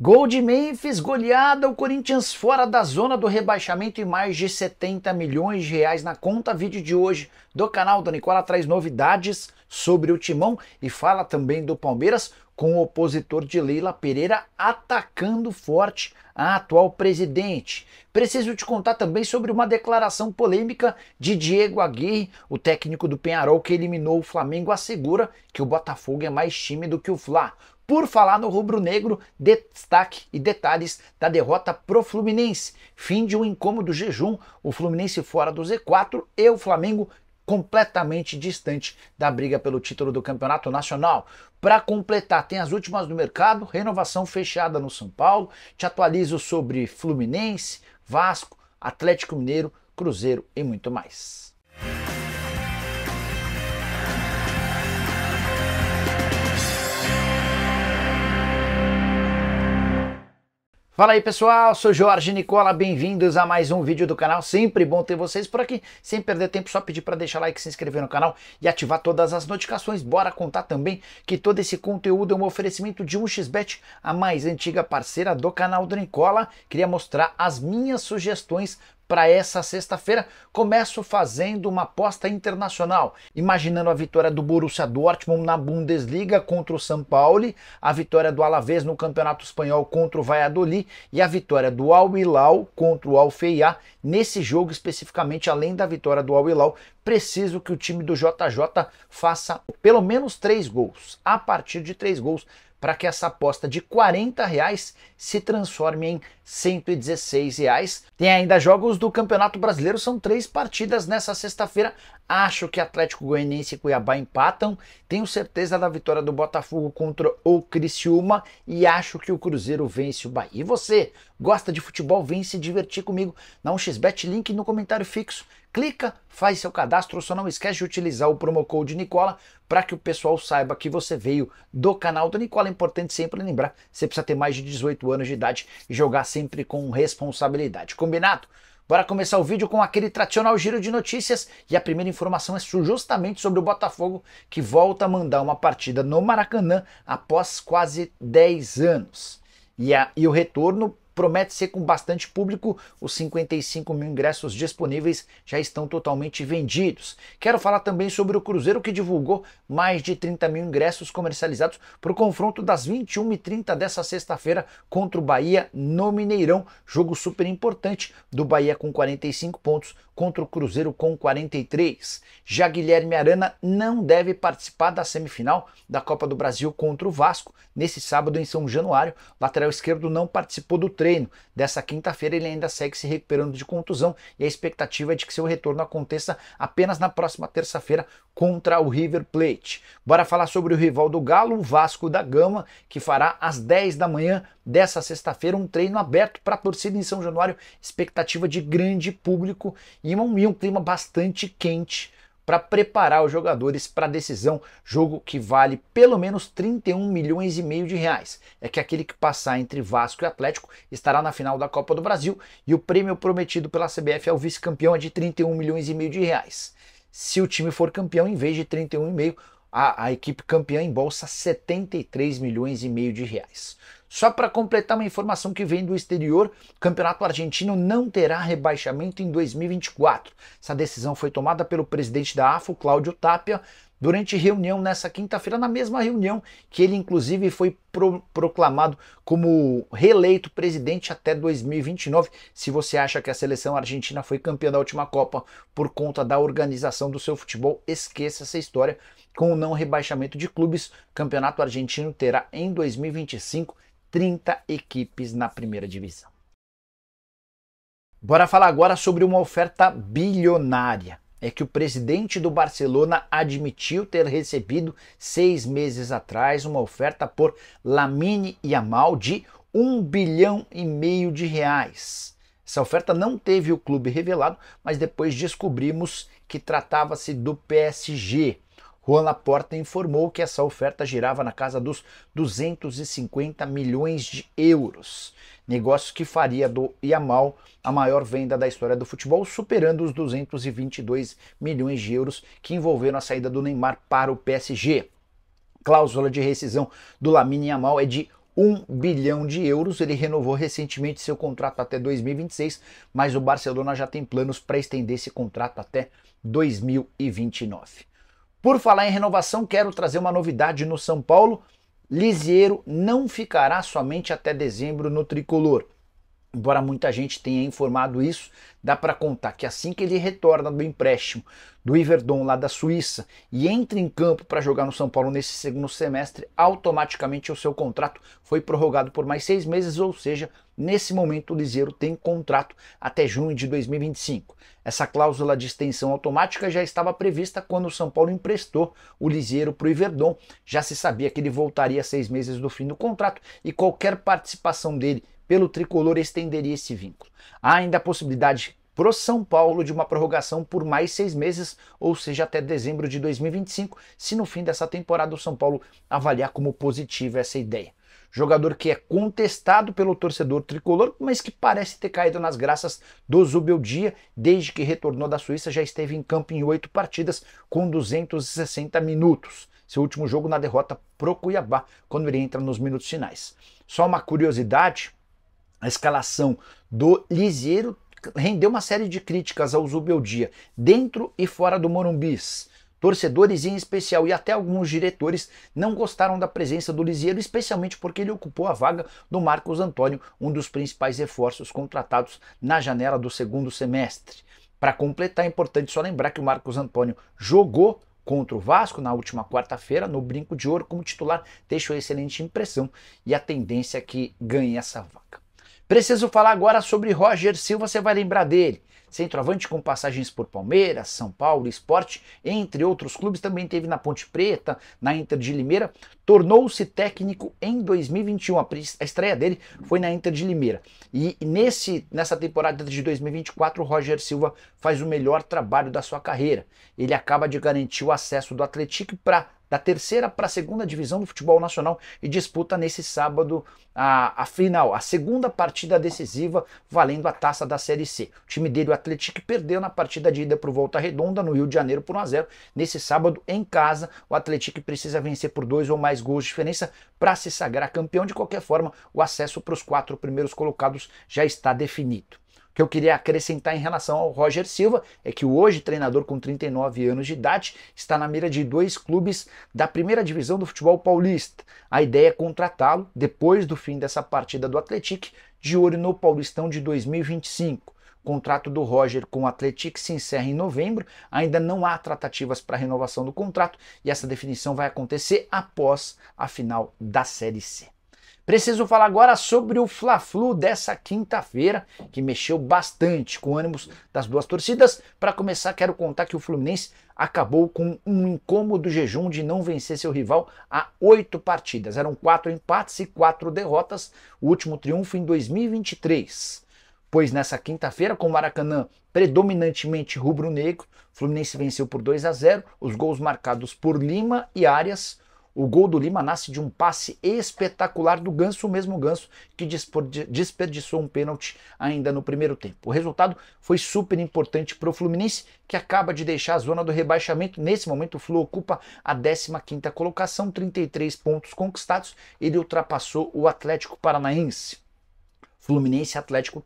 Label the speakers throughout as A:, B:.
A: Gol de Memphis, goleada, o Corinthians fora da zona do rebaixamento e mais de 70 milhões de reais na conta. Vídeo de hoje do canal da Nicola traz novidades sobre o Timão e fala também do Palmeiras, com o opositor de Leila Pereira atacando forte a atual presidente. Preciso te contar também sobre uma declaração polêmica de Diego Aguirre, o técnico do Peñarol que eliminou o Flamengo, assegura que o Botafogo é mais time do que o Fla. Por falar no rubro-negro, destaque e detalhes da derrota pro Fluminense. Fim de um incômodo jejum, o Fluminense fora do Z4 e o Flamengo completamente distante da briga pelo título do Campeonato Nacional. Para completar, tem as últimas do mercado, renovação fechada no São Paulo, te atualizo sobre Fluminense, Vasco, Atlético Mineiro, Cruzeiro e muito mais. Fala aí pessoal, sou Jorge Nicola, bem-vindos a mais um vídeo do canal, sempre bom ter vocês por aqui, sem perder tempo, só pedir para deixar like, se inscrever no canal e ativar todas as notificações. Bora contar também que todo esse conteúdo é um oferecimento de 1xBet, a mais antiga parceira do canal do Nicola. Queria mostrar as minhas sugestões para essa sexta-feira. Começo fazendo uma aposta internacional, imaginando a vitória do Borussia Dortmund na Bundesliga contra o São Paulo, a vitória do Alavés no Campeonato Espanhol contra o Valladolid e a vitória do Al Hilal contra o Al Feiha. Nesse jogo especificamente, além da vitória do Al Hilal, preciso que o time do JJ faça pelo menos 3 gols, a partir de 3 gols, para que essa aposta de R$40 se transforme em R$116. Tem ainda jogos do Campeonato Brasileiro, são 3 partidas nessa sexta-feira. Acho que Atlético Goianiense e Cuiabá empatam, tenho certeza da vitória do Botafogo contra o Criciúma e acho que o Cruzeiro vence o Bahia. E você, gosta de futebol? Vem se divertir comigo na 1xBet, link no comentário fixo. Clica, faz seu cadastro, só não esquece de utilizar o promo code Nicola para que o pessoal saiba que você veio do canal do Nicola. É importante sempre lembrar, você precisa ter mais de 18 anos de idade e jogar sempre com responsabilidade. Combinado? Bora começar o vídeo com aquele tradicional giro de notícias e a primeira informação é justamente sobre o Botafogo, que volta a mandar uma partida no Maracanã após quase 10 anos. E o retorno promete ser com bastante público, os 55 mil ingressos disponíveis já estão totalmente vendidos. Quero falar também sobre o Cruzeiro, que divulgou mais de 30 mil ingressos comercializados para o confronto das 21h30 dessa sexta-feira contra o Bahia no Mineirão. Jogo super importante do Bahia com 45 pontos contra o Cruzeiro com 43. Já Guilherme Arana não deve participar da semifinal da Copa do Brasil contra o Vasco nesse sábado em São Januário. O lateral esquerdo não participou do treino dessa quinta-feira, ele ainda segue se recuperando de contusão e a expectativa é de que seu retorno aconteça apenas na próxima terça-feira contra o River Plate. Bora falar sobre o rival do Galo, o Vasco da Gama, que fará às 10 da manhã dessa sexta-feira um treino aberto para a torcida em São Januário, expectativa de grande público e um clima bastante quente para preparar os jogadores para a decisão, jogo que vale pelo menos 31 milhões e meio de reais. É que aquele que passar entre Vasco e Atlético estará na final da Copa do Brasil e o prêmio prometido pela CBF ao vice-campeão é de 31 milhões e meio de reais. Se o time for campeão, em vez de 31,5, a equipe campeã embolsa 73 milhões e meio de reais. Só para completar uma informação que vem do exterior, o Campeonato Argentino não terá rebaixamento em 2024. Essa decisão foi tomada pelo presidente da AFA, Cláudio Tapia, durante reunião nessa quinta-feira, na mesma reunião que ele inclusive foi proclamado como reeleito presidente até 2029. Se você acha que a seleção argentina foi campeã da última Copa por conta da organização do seu futebol, esqueça essa história. Com o não rebaixamento de clubes, o Campeonato Argentino terá em 2025 30 equipes na primeira divisão. Bora falar agora sobre uma oferta bilionária. É que o presidente do Barcelona admitiu ter recebido 6 meses atrás uma oferta por Lamine Yamal de 1,5 bilhão de reais. Essa oferta não teve o clube revelado, mas depois descobrimos que tratava-se do PSG. Juan Laporta informou que essa oferta girava na casa dos 250 milhões de euros. Negócio que faria do Yamal a maior venda da história do futebol, superando os 222 milhões de euros que envolveram a saída do Neymar para o PSG. Cláusula de rescisão do Lamine Yamal é de 1 bilhão de euros. Ele renovou recentemente seu contrato até 2026, mas o Barcelona já tem planos para estender esse contrato até 2029. Por falar em renovação, quero trazer uma novidade no São Paulo. Lisiero não ficará somente até dezembro no tricolor. Embora muita gente tenha informado isso, dá para contar que assim que ele retorna do empréstimo do Iverdon lá da Suíça e entra em campo para jogar no São Paulo nesse segundo semestre, automaticamente o seu contrato foi prorrogado por mais 6 meses, ou seja, nesse momento o Lisiero tem contrato até junho de 2025. Essa cláusula de extensão automática já estava prevista quando o São Paulo emprestou o Lisiero para o Iverdon. Já se sabia que ele voltaria 6 meses do fim do contrato e qualquer participação dele pelo tricolor estenderia esse vínculo. Há ainda a possibilidade para o São Paulo de uma prorrogação por mais 6 meses, ou seja, até dezembro de 2025, se no fim dessa temporada o São Paulo avaliar como positiva essa ideia. Jogador que é contestado pelo torcedor tricolor, mas que parece ter caído nas graças do Zubeldia. Desde que retornou da Suíça já esteve em campo em 8 partidas com 260 minutos. Seu último jogo na derrota pro Cuiabá, quando ele entra nos minutos finais. Só uma curiosidade: a escalação do Lisiero rendeu uma série de críticas ao Zubeldia, dentro e fora do Morumbis. Torcedores em especial e até alguns diretores não gostaram da presença do Lisiero, especialmente porque ele ocupou a vaga do Marcos Antônio, um dos principais reforços contratados na janela do segundo semestre. Para completar, é importante só lembrar que o Marcos Antônio jogou contra o Vasco na última quarta-feira no Brinco de Ouro como titular, deixou excelente impressão e a tendência é que ganhe essa vaga. Preciso falar agora sobre Roger Silva, você vai lembrar dele. Centroavante com passagens por Palmeiras, São Paulo, Sport, entre outros clubes, também teve na Ponte Preta, na Inter de Limeira, tornou-se técnico em 2021, a estreia dele foi na Inter de Limeira. E nessa temporada de 2024, o Roger Silva faz o melhor trabalho da sua carreira. Ele acaba de garantir o acesso do Atlético da terceira para a segunda divisão do futebol nacional e disputa nesse sábado a final, a segunda partida decisiva valendo a taça da Série C. O time dele, o Atlético, perdeu na partida de ida para o Volta Redonda no Rio de Janeiro por 1-0. Nesse sábado, em casa, o Atlético precisa vencer por 2 ou mais gols de diferença para se sagrar campeão. De qualquer forma, o acesso para os 4 primeiros colocados já está definido. O que eu queria acrescentar em relação ao Roger Silva é que o hoje treinador com 39 anos de idade está na mira de 2 clubes da primeira divisão do futebol paulista. A ideia é contratá-lo depois do fim dessa partida do Atlético, de olho no Paulistão de 2025. O contrato do Roger com o Atlético se encerra em novembro, ainda não há tratativas para renovação do contrato e essa definição vai acontecer após a final da Série C. Preciso falar agora sobre o Fla-Flu dessa quinta-feira, que mexeu bastante com ânimos das duas torcidas. Para começar, quero contar que o Fluminense acabou com um incômodo jejum de não vencer seu rival há 8 partidas. Eram 4 empates e 4 derrotas, o último triunfo em 2023. Pois nessa quinta-feira, com o Maracanã predominantemente rubro-negro, o Fluminense venceu por 2-0, os gols marcados por Lima e Arias. O gol do Lima nasce de um passe espetacular do Ganso, o mesmo Ganso que desperdiçou um pênalti ainda no primeiro tempo. O resultado foi super importante para o Fluminense, que acaba de deixar a zona do rebaixamento. Nesse momento o Flu ocupa a 15ª colocação, 33 pontos conquistados. Ele ultrapassou o Atlético Paranaense. Fluminense e Atlético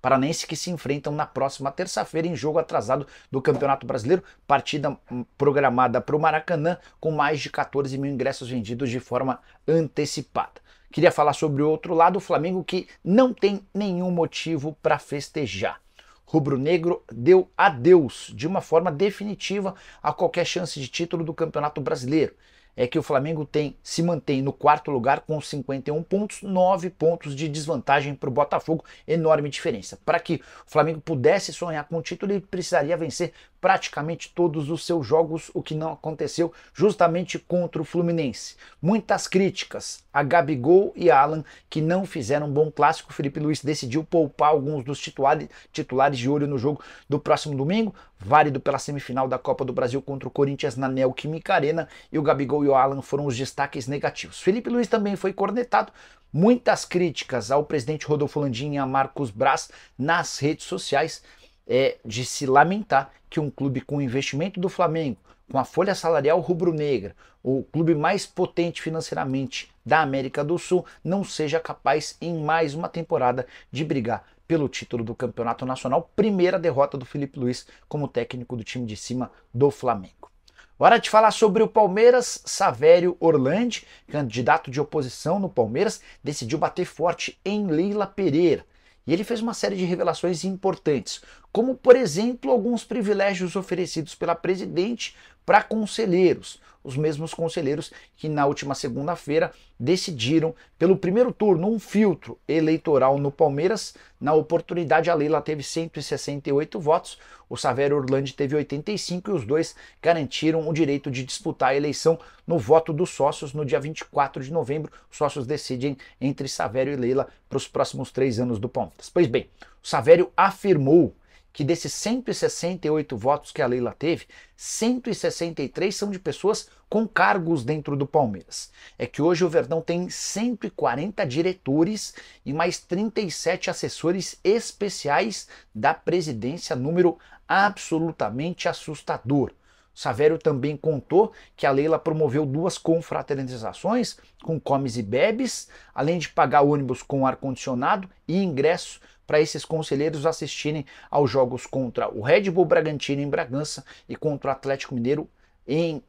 A: Paranaense que se enfrentam na próxima terça-feira em jogo atrasado do Campeonato Brasileiro, partida programada para o Maracanã com mais de 14 mil ingressos vendidos de forma antecipada. Queria falar sobre o outro lado, o Flamengo, que não tem nenhum motivo para festejar. Rubro-negro deu adeus de uma forma definitiva a qualquer chance de título do Campeonato Brasileiro. É que o Flamengo se mantém no 4º lugar com 51 pontos, 9 pontos de desvantagem para o Botafogo, enorme diferença. Para que o Flamengo pudesse sonhar com o título, ele precisaria vencer praticamente todos os seus jogos, o que não aconteceu justamente contra o Fluminense. Muitas críticas a Gabigol e Alan, que não fizeram um bom clássico. O Felipe Luiz decidiu poupar alguns dos titulares de olho no jogo do próximo domingo, válido pela semifinal da Copa do Brasil contra o Corinthians na Neoquímica Arena, e o Gabigol e o Alan foram os destaques negativos. Felipe Luiz também foi cornetado. Muitas críticas ao presidente Rodolfo Landim e a Marcos Braz nas redes sociais, de se lamentar que um clube com o investimento do Flamengo, com a folha salarial rubro-negra, o clube mais potente financeiramente da América do Sul, não seja capaz em mais uma temporada de brigar pelo título do Campeonato Nacional. Primeira derrota do Felipe Luiz como técnico do time de cima do Flamengo. Hora de falar sobre o Palmeiras. Savério Orlandi, candidato de oposição no Palmeiras, decidiu bater forte em Leila Pereira. E ele fez uma série de revelações importantes, como, por exemplo, alguns privilégios oferecidos pela presidente para conselheiros, os mesmos conselheiros que na última segunda-feira decidiram pelo primeiro turno um filtro eleitoral no Palmeiras. Na oportunidade, a Leila teve 168 votos, o Savério Orlandi teve 85 e os dois garantiram o direito de disputar a eleição no voto dos sócios no dia 24 de novembro. Os sócios decidem entre Savério e Leila para os próximos 3 anos do Palmeiras. Pois bem, o Savério afirmou que desses 168 votos que a Leila teve, 163 são de pessoas com cargos dentro do Palmeiras. É que hoje o Verdão tem 140 diretores e mais 37 assessores especiais da presidência, número absolutamente assustador. O Savério também contou que a Leila promoveu 2 confraternizações com comes e bebes, além de pagar ônibus com ar-condicionado e ingresso para esses conselheiros assistirem aos jogos contra o Red Bull Bragantino em Bragança e contra o Atlético Mineiro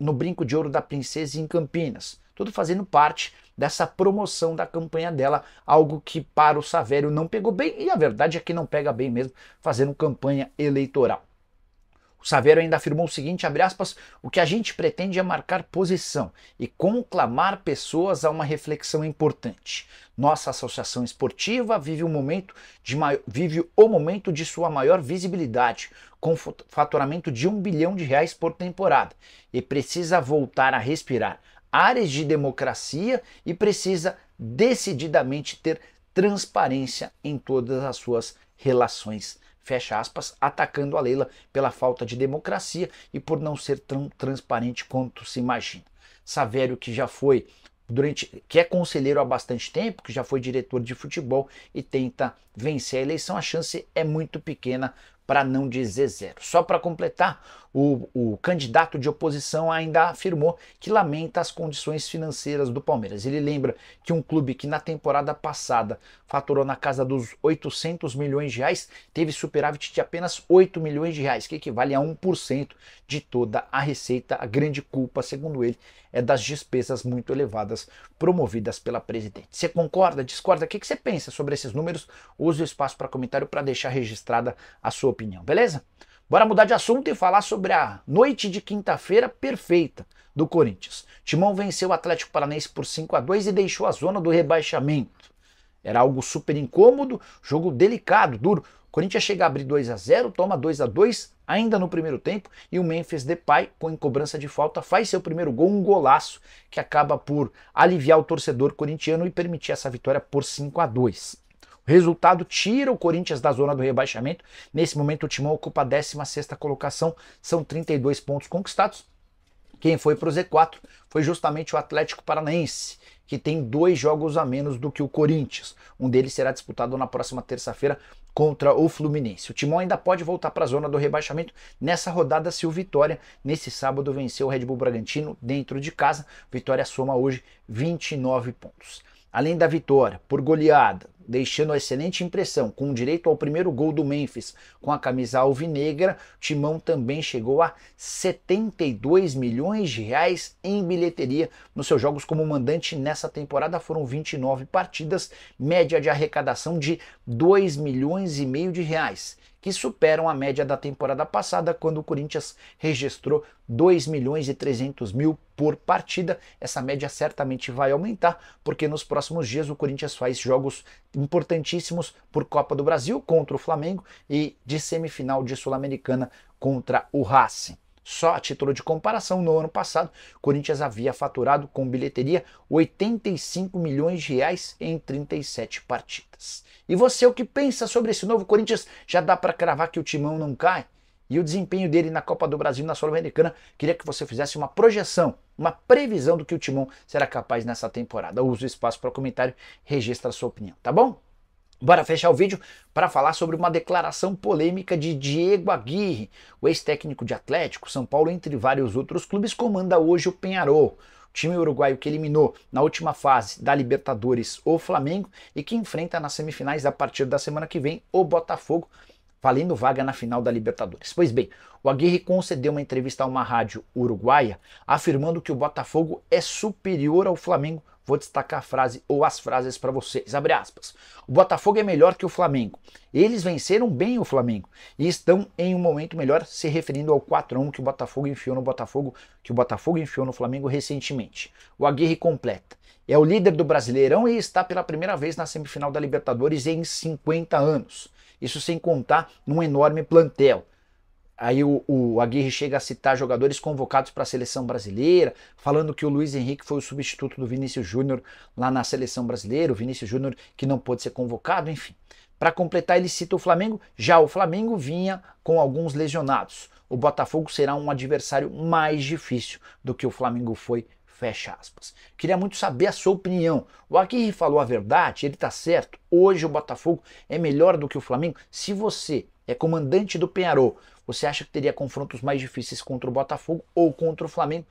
A: no Brinco de Ouro da Princesa em Campinas. Tudo fazendo parte dessa promoção da campanha dela, algo que para o Savério não pegou bem, e a verdade é que não pega bem mesmo, fazendo campanha eleitoral. O Savério ainda afirmou o seguinte, abre aspas, o que a gente pretende é marcar posição e conclamar pessoas a uma reflexão importante. Nossa associação esportiva vive o momento de sua maior visibilidade, com faturamento de R$1 bilhão por temporada, e precisa voltar a respirar áreas de democracia e precisa decididamente ter transparência em todas as suas relações. Fecha aspas, atacando a Leila pela falta de democracia e por não ser tão transparente quanto se imagina. Savério, que já foi que é conselheiro há bastante tempo, que já foi diretor de futebol e tenta vencer a eleição, a chance é muito pequena, para não dizer zero. Só para completar, o candidato de oposição ainda afirmou que lamenta as condições financeiras do Palmeiras. Ele lembra que um clube que na temporada passada faturou na casa dos 800 milhões de reais, teve superávit de apenas 8 milhões de reais, que equivale a 1% de toda a receita. A grande culpa, segundo ele, é das despesas muito elevadas promovidas pela presidente. Você concorda, discorda? O que você pensa sobre esses números? Use o espaço para comentário para deixar registrada a sua opinião, beleza? Bora mudar de assunto e falar sobre a noite de quinta-feira perfeita do Corinthians. Timão venceu o Atlético Paranaense por 5-2 e deixou a zona do rebaixamento. Era algo super incômodo, jogo delicado, duro. O Corinthians chega a abrir 2-0, toma 2-2 ainda no primeiro tempo e o Memphis Depay, com cobrança de falta, faz seu primeiro gol, um golaço que acaba por aliviar o torcedor corintiano e permitir essa vitória por 5-2. O resultado tira o Corinthians da zona do rebaixamento. Nesse momento o Timão ocupa a 16ª colocação, são 32 pontos conquistados. Quem foi para o Z4 foi justamente o Atlético Paranaense, que tem 2 jogos a menos do que o Corinthians. Um deles será disputado na próxima terça-feira contra o Fluminense. O Timão ainda pode voltar para a zona do rebaixamento nessa rodada se o Vitória, nesse sábado, venceu o Red Bull Bragantino dentro de casa. Vitória soma hoje 29 pontos. Além da vitória por goleada, deixando uma excelente impressão, com direito ao primeiro gol do Memphis com a camisa alvinegra, o Timão também chegou a 72 milhões de reais em bilheteria nos seus jogos como mandante. Nessa temporada foram 29 partidas, média de arrecadação de 2,5 milhões de reais, que superam a média da temporada passada, quando o Corinthians registrou 2.300.000 por partida. Essa média certamente vai aumentar, porque nos próximos dias o Corinthians faz jogos importantíssimos por Copa do Brasil contra o Flamengo e de semifinal de Sul-Americana contra o Racing. Só a título de comparação, no ano passado, o Corinthians havia faturado com bilheteria 85 milhões de reais em 37 partidas. E você, o que pensa sobre esse novo Corinthians? Já dá para cravar que o Timão não cai? E o desempenho dele na Copa do Brasil e na Sul-Americana? Queria que você fizesse uma projeção, uma previsão do que o Timão será capaz nessa temporada. Use o espaço para comentário, registra a sua opinião, tá bom? Bora fechar o vídeo para falar sobre uma declaração polêmica de Diego Aguirre, o ex-técnico de Atlético, São Paulo, entre vários outros clubes, comanda hoje o Peñarol, time uruguaio que eliminou na última fase da Libertadores o Flamengo e que enfrenta nas semifinais a partir da semana que vem o Botafogo, valendo vaga na final da Libertadores. Pois bem, o Aguirre concedeu uma entrevista a uma rádio uruguaia afirmando que o Botafogo é superior ao Flamengo. Vou destacar a frase ou as frases para vocês. Abre aspas. O Botafogo é melhor que o Flamengo. Eles venceram bem o Flamengo e estão em um momento melhor, se referindo ao 4-1 que o Botafogo enfiou no Flamengo recentemente. O Aguirre completa. É o líder do Brasileirão e está pela primeira vez na semifinal da Libertadores em 50 anos. Isso sem contar num enorme plantel. Aí o Aguirre chega a citar jogadores convocados para a seleção brasileira, falando que o Luiz Henrique foi o substituto do Vinícius Júnior lá na seleção brasileira, o Vinícius Júnior que não pôde ser convocado, enfim. Para completar, ele cita o Flamengo, já o Flamengo vinha com alguns lesionados. O Botafogo será um adversário mais difícil do que o Flamengo foi, fecha aspas. Queria muito saber a sua opinião. O Aguirre falou a verdade, ele está certo. Hoje o Botafogo é melhor do que o Flamengo. Se você é comandante do Peñarol, você acha que teria confrontos mais difíceis contra o Botafogo ou contra o Flamengo?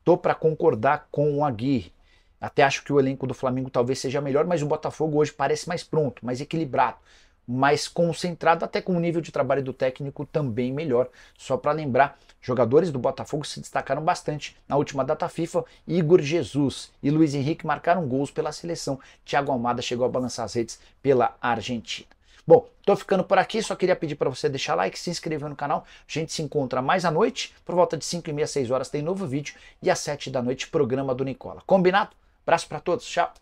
A: Tô para concordar com o Aguirre. Até acho que o elenco do Flamengo talvez seja melhor, mas o Botafogo hoje parece mais pronto, mais equilibrado, mais concentrado, até com o nível de trabalho do técnico também melhor. Só para lembrar, jogadores do Botafogo se destacaram bastante na última data FIFA. Igor Jesus e Luiz Henrique marcaram gols pela seleção. Thiago Almada chegou a balançar as redes pela Argentina. Bom, tô ficando por aqui, só queria pedir para você deixar like, se inscrever no canal. A gente se encontra mais à noite, por volta de 5h30, 6 horas tem novo vídeo e às 7 da noite programa do Nicola. Combinado? Abraço para todos, tchau!